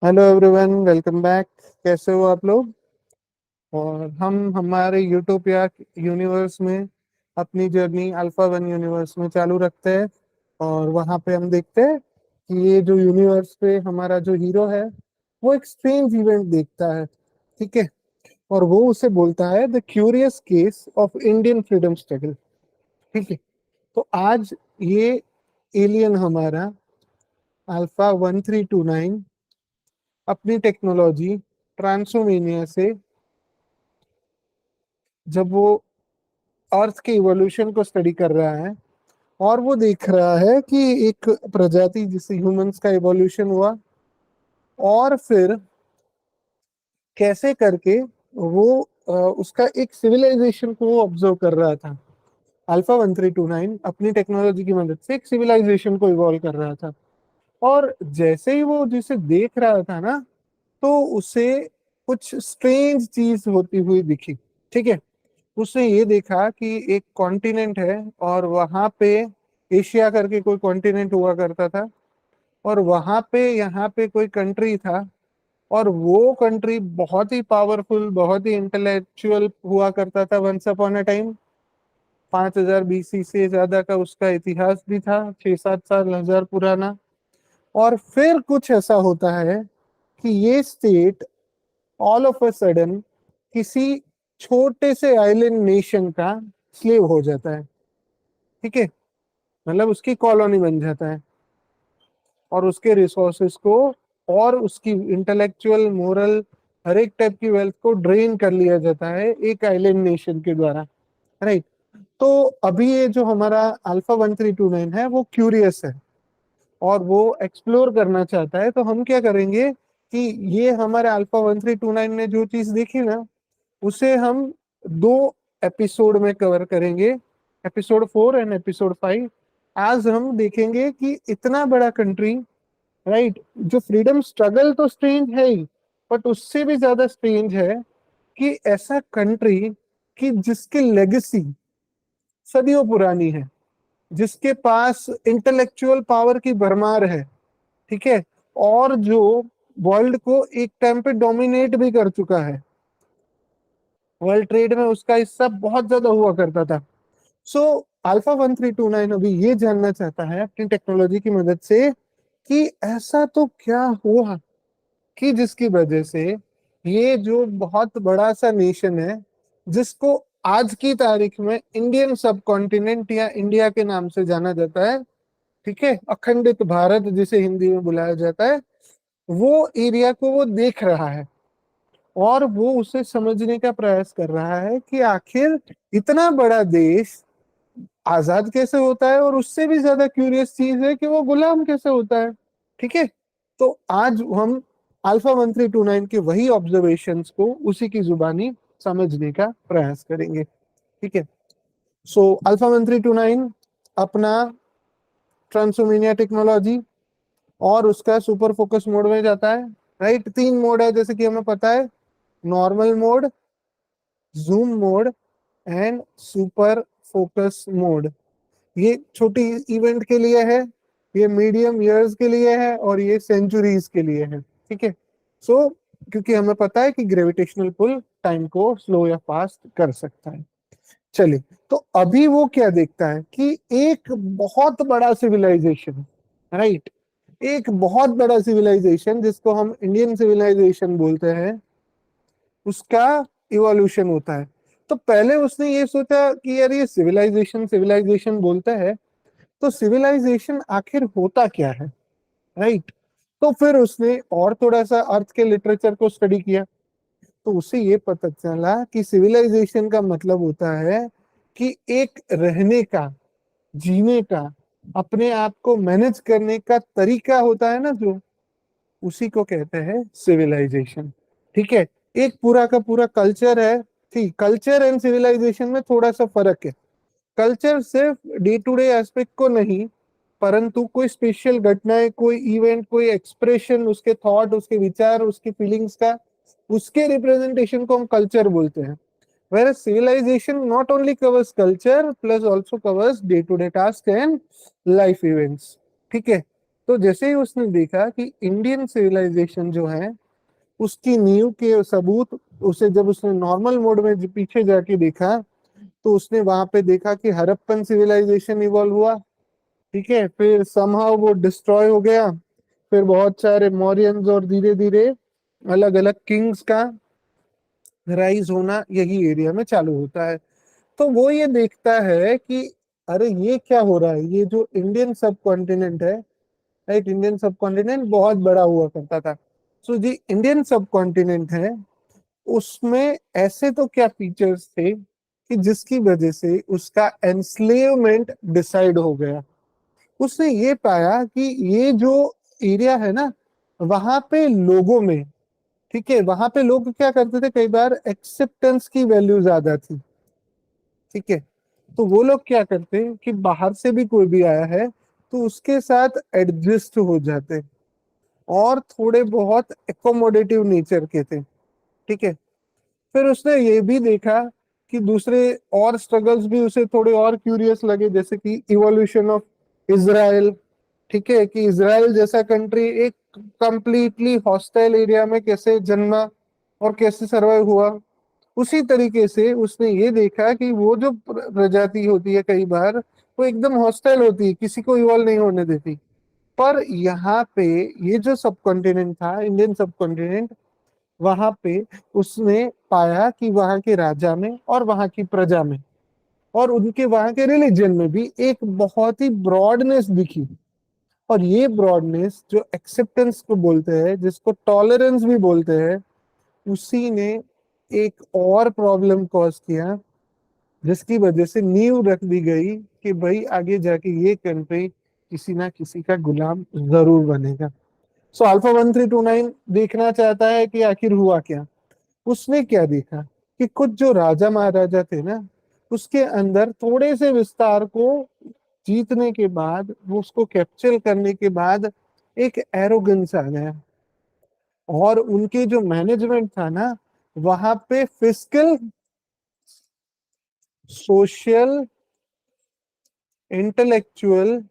Hello everyone, welcome back. कैसे हो आप लोग? और हम हमारे यूटोपिया यूनिवर्स में अपनी जर्नी अल्फा वन यूनिवर्स में चालू रखते हैं। और वहाँ पे हम देखते हैं कि ये जो यूनिवर्स पे हमारा जो हीरो है वो एक स्ट्रेंज इवेंट देखता है। ठीक है। और वो उसे बोलता है the curious case of Indian freedom struggle. ठीक है। तो आज ये एलियन हमारा अल्फा 1329 अपनी टेक्नोलॉजी ट्रांसोमेनिया से, जब वो अर्थ के इवोल्यूशन को स्टडी कर रहा है और वो देख रहा है कि एक प्रजाति जिससे ह्यूमंस का इवोल्यूशन हुआ और फिर कैसे करके वो उसका एक सिविलाइजेशन को वो ऑब्जर्व कर रहा था। अल्फा 1329 अपनी टेक्नोलॉजी की मदद से एक सिविलाइजेशन को इवॉल्व कर रहा था। और जैसे ही वो जिसे देख रहा था ना, तो उसे कुछ स्ट्रेंज चीज होती हुई दिखी। ठीक है। उसने ये देखा कि एक कॉन्टिनेंट है और वहां पे एशिया करके कोई कॉन्टिनेंट हुआ करता था। और वहां पे यहाँ पे कोई कंट्री था और वो कंट्री बहुत ही पावरफुल, बहुत ही इंटेलेक्चुअल हुआ करता था once upon a time. 5000 BC से ज्यादा का उसका इतिहास भी था, 6-7 साल 1000 पुराना। और फिर कुछ ऐसा होता है कि ये state all of a sudden किसी छोटे से आइलैंड नेशन का स्लेव हो जाता है। ठीक है। मतलब उसकी कॉलोनी बन जाता है और उसके रिसोर्सेस को और उसकी इंटेलेक्चुअल मोरल हर एक टाइप की वेल्थ को ड्रेन कर लिया जाता है एक आइलैंड नेशन के द्वारा। राइट। तो अभी ये जो हमारा अल्फा 1329 है वो क्यूरियस है और वो एक्सप्लोर करना चाहता है। तो हम क्या करेंगे कि ये हमारे अल्फा 1329 ने जो चीज देखी ना, उसे हम दो एपिसोड में कवर करेंगे, एपिसोड 4 एंड एपिसोड 5। आज हम देखेंगे कि इतना बड़ा कंट्री, राइट, जो फ्रीडम स्ट्रगल तो स्ट्रेंज है ही, बट उससे भी ज्यादा स्ट्रेंज है कि ऐसा कंट्री कि जिसकी लेगेसी सदियों पुरानी है, जिसके पास इंटेलेक्चुअल पावर की भरमार है। ठीक है। और जो वर्ल्ड को एक टाइम पे डोमिनेट भी कर चुका है, वर्ल्ड ट्रेड में उसका हिस्सा बहुत ज्यादा हुआ करता था। सो अल्फा 1329 अभी ये जानना चाहता है अपनी टेक्नोलॉजी की मदद से कि ऐसा तो क्या हुआ कि जिसकी वजह से ये जो बहुत बड़ा सा नेशन है, जिसको आज की तारीख में इंडियन सब कॉन्टिनेंट या इंडिया के नाम से जाना जाता है, ठीक है, अखंडित भारत जिसे हिंदी में बुलाया जाता है, वो एरिया को वो देख रहा है और वो उसे समझने का प्रयास कर रहा है कि आखिर इतना बड़ा देश आजाद कैसे होता है, और उससे भी ज्यादा क्यूरियस चीज है कि वो गुलाम कैसे होता है। ठीक है। तो आज हम अल्फा 1329 के वही ऑब्जर्वेशंस को उसी की जुबानी समझने का प्रयास करेंगे। ठीक है। सो अल्फा 1329 अपना ट्रांसोमिनिया टेक्नोलॉजी और उसका सुपर फोकस मोड में जाता है। राइट। 3 मोड है जैसे कि हमें पता है, normal mode, zoom mode and super focus mode. ये छोटी इवेंट के लिए है, ये मीडियम ईयर्स के लिए है और ये सेंचुरीज के लिए है। ठीक है। सो क्योंकि हमें पता है कि ग्रेविटेशनल पुल टाइम को स्लो या फास्ट कर सकता है। चलिए, तो अभी वो क्या देखता है कि एक बहुत बड़ा सिविलाइजेशन, राइट, एक बहुत बड़ा सिविलाइजेशन जिसको हम इंडियन सिविलाइजेशन बोलते हैं, उसका इवोल्यूशन होता है। तो पहले उसने ये सोचा कि यार ये सिविलाइजेशन सिविलाइजेशन बोलता है, तो सिविलाइजेशन आखिर होता क्या है। राइट। तो फिर उसने और थोड़ा सा अर्थ के लिटरेचर को स्टडी किया। तो उसे ये पता चला कि सिविलाइजेशन का मतलब होता है कि एक रहने का, जीने का, अपने आप को मैनेज करने का तरीका होता है ना जो, उसी को कहते हैं सिविलाइजेशन। ठीक है। एक पूरा का पूरा कल्चर है। ठीक, कल्चर एंड सिविलाइजेशन में थोड़ा सा फर्क है। कल्चर सिर्फ डे टू डे एस्पेक्ट को नहीं, परंतु कोई स्पेशल घटनाएं, कोई इवेंट, कोई एक्सप्रेशन, उसके थॉट, उसके विचार, उसकी फीलिंग्स का, उसके रिप्रेजेंटेशन को हम कल्चर बोलते हैं। Whereas civilization not only covers culture plus also covers day to day tasks and life events. ठीक है। तो जैसे ही उसने देखा कि इंडियन सिविलाइजेशन जो है उसकी नींव के सबूत, उसे जब उसने नॉर्मल मोड में पीछे जाके देखा तो उसने वहां पे देखा कि हड़प्पन सिविलाइजेशन इवॉल्व हुआ। ठीक है, फिर समहाउ वो डिस्ट्रॉय हो गया, फिर बहुत सारे मौर्यंस और धीरे धीरे अलग अलग किंग्स का राइज होना यही एरिया में चालू होता है। तो वो ये देखता है कि अरे ये क्या हो रहा है, ये जो इंडियन सब कॉन्टिनेंट है, राइट, इंडियन सब कॉन्टिनेंट बहुत बड़ा हुआ करता था। सो जी इंडियन सब कॉन्टिनेंट है, उसमें ऐसे तो क्या फीचर्स थे कि जिसकी वजह से उसका एनस्लेवमेंट डिसाइड हो गया। उसने ये पाया कि ये जो एरिया है ना, वहां पे लोगों में, ठीक है, वहां पे लोग क्या करते थे, कई बार एक्सेप्टेंस की वैल्यू ज्यादा थी। ठीक है, तो वो लोग क्या करते हैं कि बाहर से भी कोई भी आया है तो उसके साथ एडजस्ट हो जाते और थोड़े बहुत एकोमोडेटिव नेचर के थे। ठीक है, फिर उसने ये भी देखा कि दूसरे और स्ट्रगल्स भी उसे थोड़े और क्यूरियस लगे, जैसे कि इवोल्यूशन ऑफ इसराइल। ठीक है, कि इसराइल जैसा कंट्री एक कंप्लीटली हॉस्टाइल एरिया में कैसे जन्मा और कैसे सर्वाइव हुआ। उसी तरीके से उसने ये देखा कि वो जो प्रजाति होती है कई बार वो एकदम हॉस्टाइल होती है, किसी को इवॉल्व नहीं होने देती। पर यहाँ पे ये जो सब कॉन्टिनेंट था, इंडियन सब कॉन्टिनेंट, वहां पे उसने पाया कि वहां के राजा में और वहां की प्रजा में और उनके वहां के रिलीजन में भी एक बहुत ही ब्रॉडनेस दिखी। और ये ब्रॉडनेस जो एक्सेप्टेंस को बोलते हैं, जिसको टॉलरेंस भी बोलते हैं, उसी ने एक और प्रॉब्लम कॉज किया, जिसकी वजह से नींव रख दी गई कि भाई आगे जाके ये कंट्री किसी ना किसी का गुलाम जरूर बनेगा। सो अल्फा 1329 देखना चाहता है कि आखिर हुआ क्या। उसने क्या देखा कि कुछ जो राजा महाराजा थे ना, उसके अंदर थोड़े से विस्तार को जीतने के बाद, वो उसको कैप्चर करने के बाद एक एरोगेंस आ गया। और उनके जो मैनेजमेंट था ना, वहां पे फिजिकल, सोशल, इंटेलेक्चुअल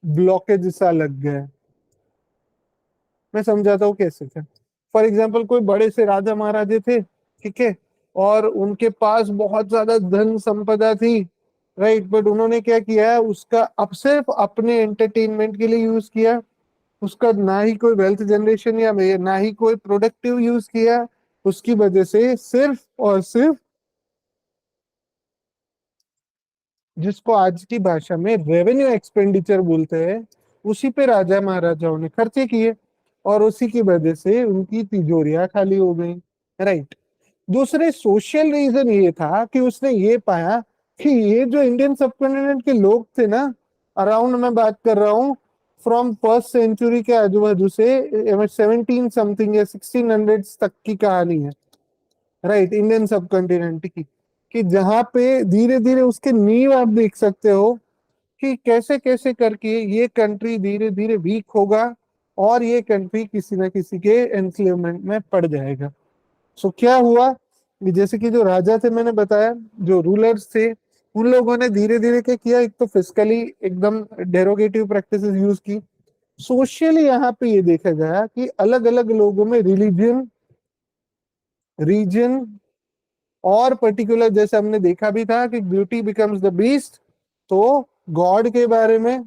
ब्लॉकेज सा लग गया। मैं समझाता हूँ कैसे थे। फॉर एग्जाम्पल कोई बड़े से राजा महाराजे थे, ठीक है, और उनके पास बहुत ज्यादा धन संपदा थी, राइट, बट उन्होंने क्या किया, उसका अब सिर्फ अपने एंटरटेनमेंट के लिए यूज किया। उसका ना ही कोई वेल्थ जनरेशन या ना ही कोई प्रोडक्टिव यूज किया। उसकी वजह से सिर्फ और सिर्फ, जिसको आज की भाषा में रेवेन्यू एक्सपेंडिचर बोलते हैं, उसी पे राजा महाराजाओं ने खर्चे किए और उसी की वजह से उनकी तिजोरियां खाली हो गई। राइट। दूसरे सोशल रीजन ये था कि उसने ये पाया कि ये जो इंडियन सबकॉन्टिनेंट के लोग थे ना, अराउंड मैं बात कर रहा हूँ फ्रॉम फर्स्ट सेंचुरी के आजू बाजू से 17 समथिंग या 1600 तक की कहानी है, राइट, इंडियन सब कॉन्टिनेंट की, कि जहाँ पे धीरे धीरे उसके नींव आप देख सकते हो कि कैसे कैसे करके ये कंट्री धीरे धीरे वीक होगा और ये कंट्री किसी ना किसी के एनस्लेवमेंट में पड़ जाएगा। सो क्या हुआ कि जैसे कि जो राजा थे मैंने बताया, जो रूलर्स थे, उन लोगों ने धीरे धीरे क्या किया, एक तो फिजिकली एकदम डेरोगेटिव प्रैक्टिसेस यूज की। सोशली यहाँ पे ये देखा गया कि अलग अलग लोगों में रिलीजन, रीजन और पर्टिकुलर, जैसे हमने देखा भी था कि ब्यूटी बिकम्स द बीस्ट, तो गॉड के बारे में,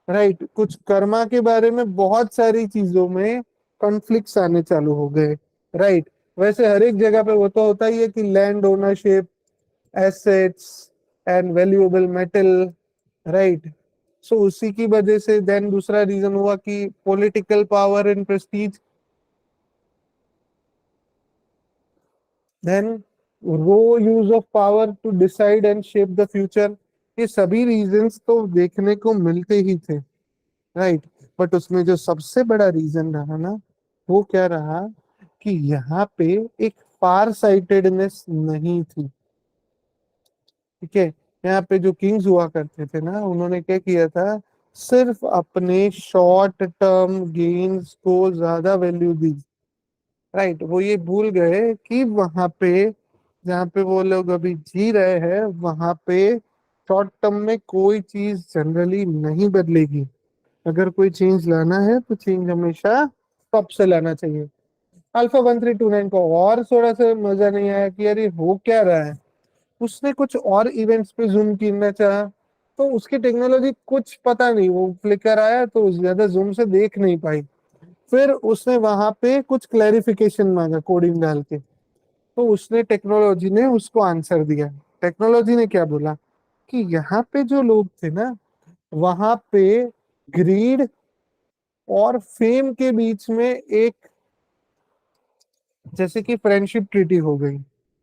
राइट, कुछ कर्मा के बारे में, बहुत सारी चीजों में कॉन्फ्लिक्ट्स आने चालू हो गए। राइट। वैसे हर एक जगह पे वो तो होता ही है कि land ownership, assets and valuable metal, right. So उसी की वजह से देन दूसरा रीजन हुआ कि political power and prestige, then raw use of power to decide and shape the future. ये सभी रीजंस तो देखने को मिलते ही थे, राइट। बट उसमें जो सबसे बड़ा रीजन रहा ना, वो क्या रहा कि यहाँ पे एक फार साइटेडनेस नहीं थी। ठीक है, यहाँ पे जो किंग्स हुआ करते थे ना, उन्होंने क्या किया था, सिर्फ अपने शॉर्ट टर्म गेन्स को ज्यादा वैल्यू दी। राइट, वो ये भूल गए कि वहां पे जहाँ पे वो लोग अभी जी रहे हैं, वहां पे शॉर्ट टर्म में कोई चीज जनरली नहीं बदलेगी। अगर कोई चेंज लाना है तो चेंज हमेशा टॉप से लाना चाहिए। अल्फा 1329 को और थोड़ा सा मजा नहीं आया कि यार ये हो क्या रहा है। उसने कुछ और इवेंट्स पे जूम करना चाहा, तो उसकी टेक्नोलॉजी कुछ पता नहीं, वो फ्लिकर आया तो ज्यादा जूम से देख नहीं पाई। फिर उसने वहां पे कुछ क्लैरिफिकेशन मांगा कोडिंग डाल के, तो उसने टेक्नोलॉजी ने उसको आंसर दिया। टेक्नोलॉजी ने क्या बोला कि यहाँ पे जो लोग थे ना, वहां पे ग्रीड और फेम के बीच में एक जैसे कि फ्रेंडशिप ट्रीटी हो गई,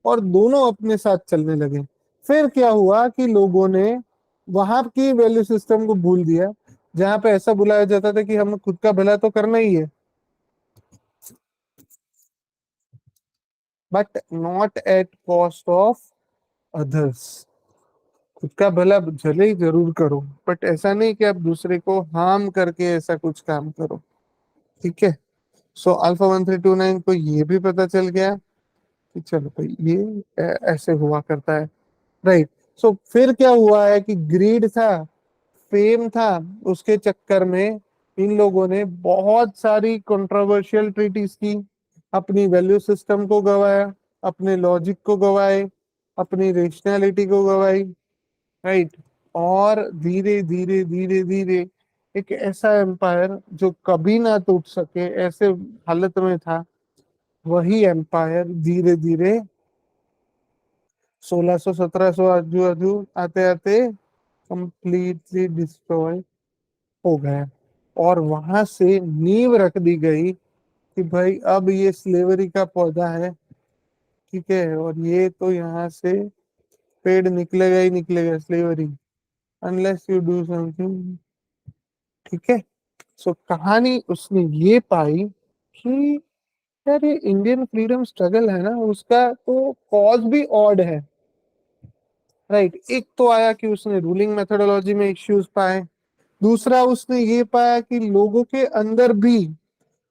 और दोनों अपने साथ चलने लगे। फिर क्या हुआ कि लोगों ने वहां की वैल्यू सिस्टम को भूल दिया, जहां पे ऐसा बुलाया जाता था कि हमें खुद का भला तो करना ही है, but not at cost of others. खुद का भला भले ही जरूर करो, बट ऐसा नहीं कि आप दूसरे को हार्म करके ऐसा कुछ काम करो। ठीक है। सो अल्फा 1329 को ये भी पता चल गया कि चलो भाई ये ऐसे हुआ करता है। राइट। सो फिर क्या हुआ है कि ग्रीड था, फेम था, उसके चक्कर में इन लोगों ने बहुत सारी कंट्रोवर्शियल ट्रीटीज की, अपनी वैल्यू सिस्टम को गवाया, अपने लॉजिक को गवाए, अपनी रेशनैलिटी को गवाई। राइट। और धीरे धीरे धीरे धीरे एक ऐसा एम्पायर जो कभी ना टूट सके ऐसे हालत में था, वही एम्पायर धीरे धीरे 1600 1700 आजू आजू आते आते कंप्लीटली डिस्ट्रॉय हो गया। और वहां से नींव रख दी गई कि भाई अब ये स्लेवरी का पौधा है। ठीक है, और ये तो यहाँ से पेड़ निकलेगा ही निकलेगा, slavery, unless you do something. ठीक है। सो कहानी उसने ये पाई कि यार ये इंडियन फ्रीडम स्ट्रगल है ना, उसका तो कॉज भी ऑड है। राइट। एक तो आया कि उसने रूलिंग मेथोडोलॉजी में इश्यूज पाए। दूसरा उसने ये पाया कि लोगों के अंदर भी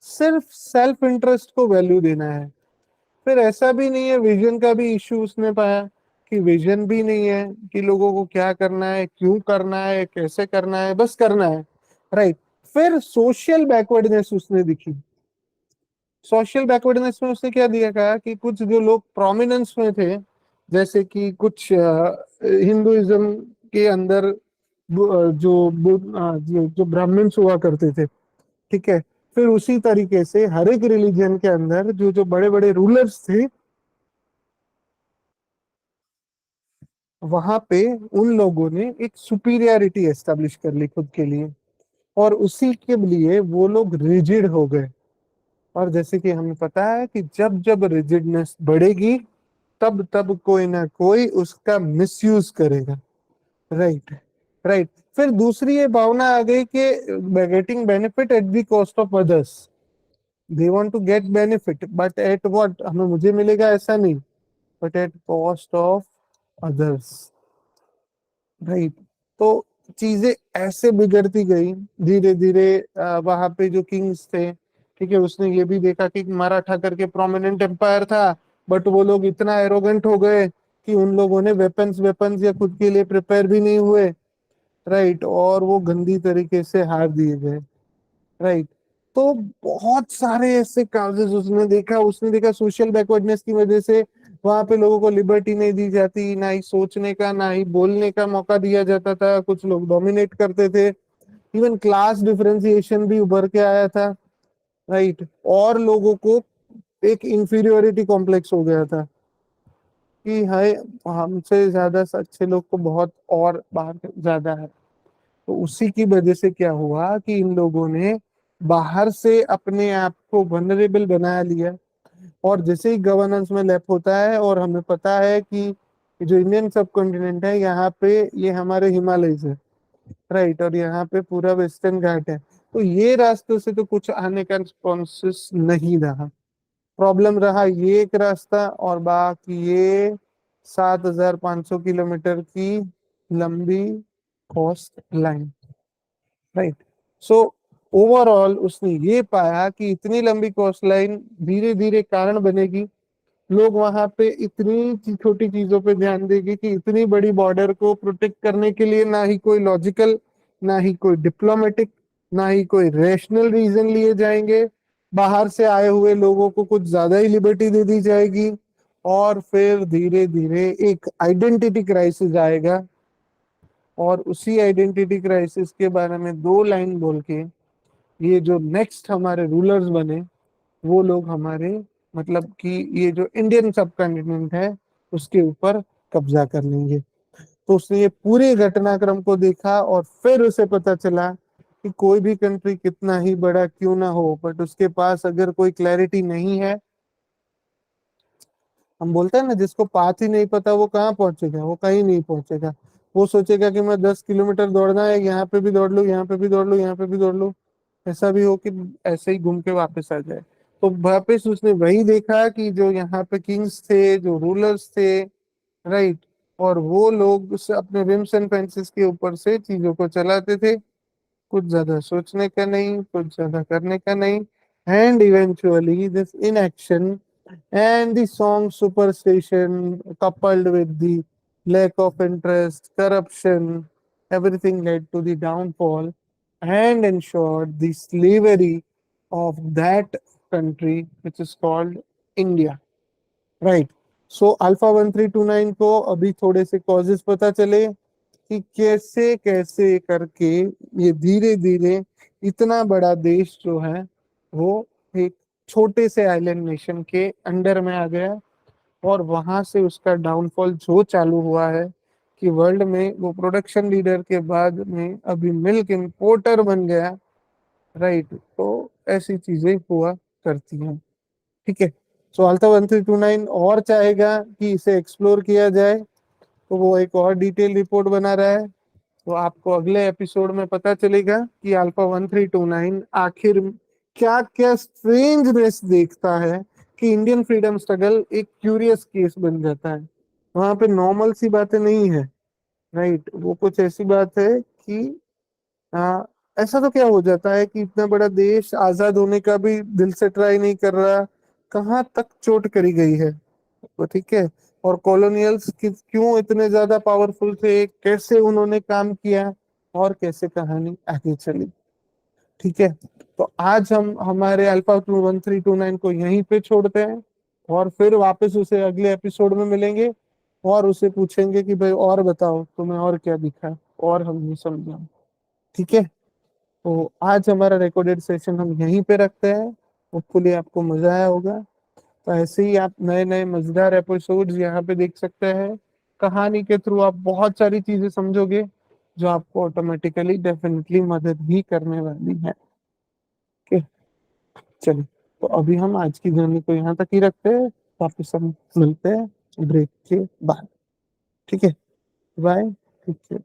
सिर्फ सेल्फ इंटरेस्ट को वैल्यू देना है। फिर ऐसा भी नहीं है, विजन का भी इश्यू उसने पाया कि विजन भी नहीं है कि लोगों को क्या करना है, क्यों करना है, कैसे करना है, बस करना है। राइट। फिर सोशल बैकवर्डनेस उसने दिखी। सोशल बैकवर्डनेस में उसने क्या दिया, कहा कि कुछ जो लोग प्रोमिनेंस में थे, जैसे कि कुछ हिंदुइज्म के अंदर जो ब्राह्मण्स हुआ करते थे। ठीक है। फिर उसी तरीके से हर एक रिलीजन के अंदर जो जो बड़े बड़े रूलर्स थे, वहां पे उन लोगों ने एक सुपीरियरिटी एस्टेब्लिश कर ली खुद के लिए, और उसी के लिए वो लोग रिजिड हो गए। और जैसे कि हमें पता है कि जब जब रिजिडनेस बढ़ेगी, तब तब कोई ना कोई उसका मिसयूज करेगा। राइट। राइट। फिर दूसरी ये भावना आ गई कि getting benefit at the cost of others. They want to get benefit but at what, हमें मुझे मिलेगा ऐसा नहीं, but at cost of others. Right. तो चीजें ऐसे बिगड़ती गई धीरे धीरे। वहां पे जो किंग्स थे, ठीक है, उसने ये भी देखा कि मराठा करके प्रोमिनेंट एम्पायर था, बट वो लोग इतना एरोगेंट हो गए कि उन लोगों ने वेपन्स वेपन्स या खुद के लिए प्रिपेयर भी नहीं हुए। राइट। और वो गंदी तरीके से हार दिए गए। राइट। तो बहुत सारे ऐसे काउजेस उसने देखा सोशल बैकवर्डनेस की वजह से वहां पे लोगों को लिबर्टी नहीं दी जाती, ना ही सोचने का ना ही बोलने का मौका दिया जाता था, कुछ लोग डोमिनेट करते थे। इवन क्लास डिफरेंशिएशन भी उभर के आया था। राइट। और लोगों को एक इंफीरियोरिटी कॉम्प्लेक्स हो गया था कि हाय, हमसे ज्यादा अच्छे लोग तो बहुत और बाहर ज्यादा है। तो उसी की वजह से क्या हुआ कि इन लोगों ने बाहर से अपने आप को वनरेबल बना लिया। और जैसे ही गवर्नेंस में लैप होता है, और हमें पता है कि जो इंडियन सब कॉन्टिनेंट है, यहाँ पे ये हमारे हिमालय है। राइट। और यहाँ पे पूरा वेस्टर्न घाट है, तो ये रास्तों से तो कुछ आने का रिस्पॉन्सेस नहीं रहा। प्रॉब्लम रहा ये एक रास्ता, और बाकी ये 7500 किलोमीटर की लंबी coast line. Right. So overall उसने ये पाया कि इतनी लंबी कोस्ट लाइन धीरे धीरे कारण बनेगी, लोग वहां पे इतनी छोटी चीजों पे ध्यान देंगे कि इतनी बड़ी बॉर्डर को प्रोटेक्ट करने के लिए ना ही कोई लॉजिकल, ना ही कोई डिप्लोमेटिक ना ही कोई रेशनल रीजन लिए जाएंगे। बाहर से आए हुए लोगों को कुछ ज्यादा ही लिबर्टी दे दी जाएगी, और फिर धीरे धीरे एक आइडेंटिटी क्राइसिस आएगा। और उसी आइडेंटिटी क्राइसिस के बारे में दो लाइन बोल के ये जो नेक्स्ट हमारे रूलर्स बने, वो लोग हमारे, मतलब कि ये जो इंडियन सब कॉन्टिनेंट है उसके ऊपर कब्जा कर लेंगे। तो उसने ये पूरे घटनाक्रम को देखा और फिर उसे पता चला कि कोई भी कंट्री कितना ही बड़ा क्यों ना हो, बट उसके पास अगर कोई क्लैरिटी नहीं है, हम बोलते हैं ना जिसको पाथ ही नहीं पता वो कहाँ पहुंचेगा, वो कहीं नहीं पहुंचेगा। वो सोचेगा कि मैं 10 किलोमीटर दौड़ना है, यहाँ पे भी दौड़ लूँ, यहाँ पे भी दौड़ लूँ, यहाँ पे भी दौड़ लूँ, ऐसा भी हो कि ऐसे ही घूम के वापस आ जाए। तो वापस उसने वही देखा कि जो यहाँ पे किंग्स थे, जो रूलर्स थे, राइट, और वो लोग अपने विम्स एंड फैंसीज के ऊपर से चीजों को चलाते थे, कुछ ज्यादा सोचने का नहीं, कुछ ज्यादा करने का नहीं। And eventually this inaction and the song superstition coupled with the lack of interest, corruption, everything led to the downfall and ensured the slavery of that country, which is called India. Right. So alpha 1329 को अभी थोड़े से causes पता चले कि कैसे कैसे करके ये धीरे धीरे इतना बड़ा देश जो है वो एक छोटे से आइलैंड नेशन के अंडर में आ गया। और वहां से उसका डाउनफॉल जो चालू हुआ है कि वर्ल्ड में वो प्रोडक्शन लीडर के बाद में अभी मिल्क इंपोर्टर बन गया। राइट। तो ऐसी चीजें हुआ करती हैं। ठीक है। सो अल्फा 1329 और चाहेगा कि इसे एक्सप्लोर किया जाए, तो वो एक और डिटेल रिपोर्ट बना रहा है। तो आपको अगले एपिसोड में पता चलेगा कि अल्फा 1329 आखिर क्या क्या स्ट्रेंजनेस देखता है कि इंडियन फ्रीडम स्ट्रगल एक क्यूरियस केस बन जाता है। वहां पे नॉर्मल सी बातें नहीं है। राइट। वो कुछ ऐसी बात है कि हाँ, ऐसा तो क्या हो जाता है कि इतना बड़ा देश आजाद होने का भी दिल से ट्राई नहीं कर रहा, कहाँ तक चोट करी गई है। तो ठीक है। और कॉलोनियल्स क्यों इतने ज्यादा पावरफुल थे, कैसे उन्होंने काम किया, और कैसे कहानी आगे चली। ठीक है। तो आज हम हमारे अल्फा 1329 को यहीं पे छोड़ते हैं, और फिर वापस उसे अगले एपिसोड में मिलेंगे और उसे पूछेंगे कि भाई और बताओ तुम्हें और क्या दिखा, और हम नहीं समझा। ठीक है। तो आज हमारा रिकॉर्डेड सेशन हम यहीं पे रखते हैं। होपफुली आपको मजा आया होगा। तो ऐसे ही आप नए नए मजेदार एपिसोड्स यहाँ पे देख सकते हैं। कहानी के थ्रू आप बहुत सारी चीजें समझोगे जो आपको ऑटोमेटिकली डेफिनेटली मदद भी करने वाली है। ओके। चलिए। तो अभी हम आज की जर्नी को यहाँ तक ही रखते हैं। वापस हम मिलते हैं ब्रेक के बाद। ठीक है। बाय। ठीक है।